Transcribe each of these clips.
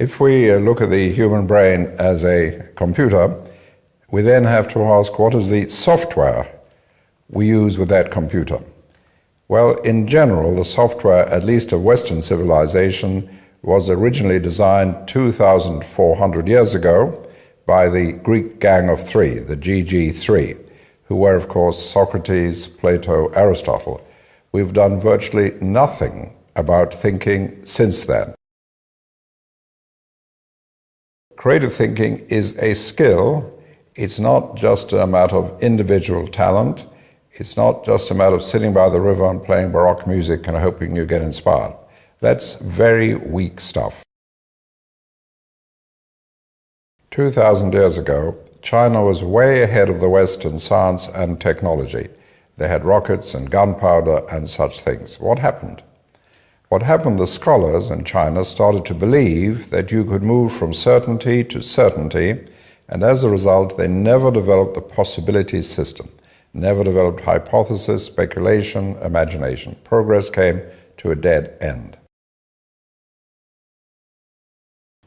If we look at the human brain as a computer, we then have to ask, what is the software we use with that computer? Well, in general, the software, at least of Western civilization, was originally designed 2,400 years ago by the Greek gang of three, the GG3, who were, of course, Socrates, Plato, Aristotle. We've done virtually nothing about thinking since then. Creative thinking is a skill. It's not just a matter of individual talent. It's not just a matter of sitting by the river and playing Baroque music and hoping you get inspired. That's very weak stuff. 2,000 years ago, China was way ahead of the West in science and technology. They had rockets and gunpowder and such things. What happened? What happened, the scholars in China started to believe that you could move from certainty to certainty, and as a result, they never developed the possibilities system, never developed hypothesis, speculation, imagination. Progress came to a dead end.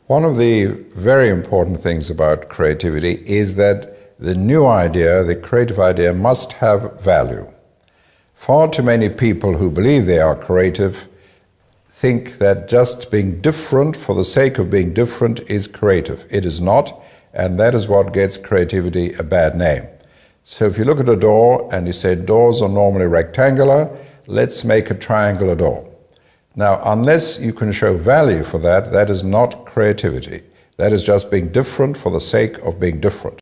One of the very important things about creativity is that the new idea, the creative idea, must have value. Far too many people who believe they are creative think that just being different for the sake of being different is creative. It is not, and that is what gets creativity a bad name. So if you look at a door and you say doors are normally rectangular, let's make a triangular door. Now, unless you can show value for that, that is not creativity. That is just being different for the sake of being different.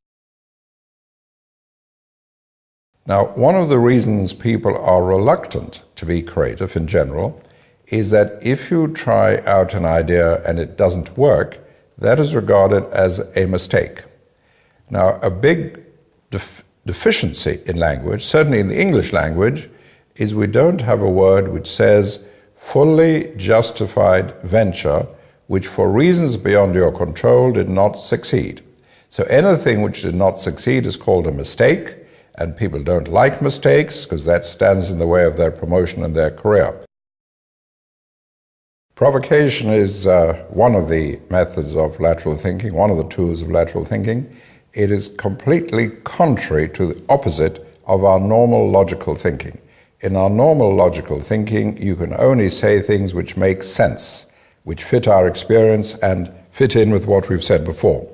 Now, one of the reasons people are reluctant to be creative in general is that if you try out an idea and it doesn't work, that is regarded as a mistake. Now, a big deficiency in language, certainly in the English language, is we don't have a word which says fully justified venture, which for reasons beyond your control did not succeed. So anything which did not succeed is called a mistake, and people don't like mistakes because that stands in the way of their promotion and their career. Provocation is one of the methods of lateral thinking, one of the tools of lateral thinking. It is completely contrary to the opposite of our normal logical thinking. In our normal logical thinking, you can only say things which make sense, which fit our experience and fit in with what we've said before.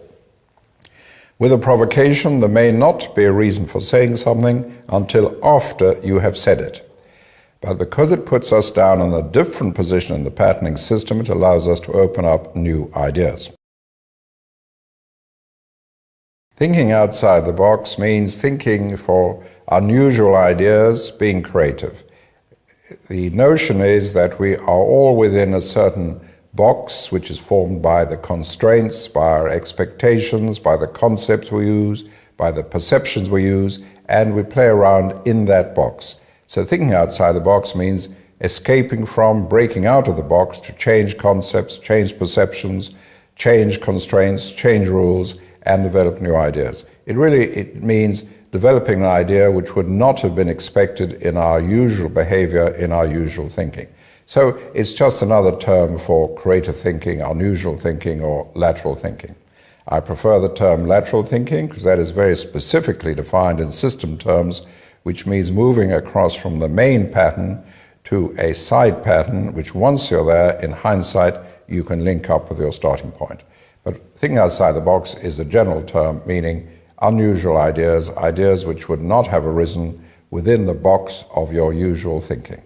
With a provocation, there may not be a reason for saying something until after you have said it. But because it puts us down in a different position in the patterning system, it allows us to open up new ideas. Thinking outside the box means thinking for unusual ideas, being creative. The notion is that we are all within a certain box which is formed by the constraints, by our expectations, by the concepts we use, by the perceptions we use, and we play around in that box. So thinking outside the box means escaping from, breaking out of the box to change concepts, change perceptions, change constraints, change rules, and develop new ideas. It means developing an idea which would not have been expected in our usual behavior, in our usual thinking. So it's just another term for creative thinking, unusual thinking, or lateral thinking. I prefer the term lateral thinking because that is very specifically defined in system terms, which means moving across from the main pattern to a side pattern, which once you're there, in hindsight, you can link up with your starting point. But thinking outside the box is a general term meaning unusual ideas, ideas which would not have arisen within the box of your usual thinking.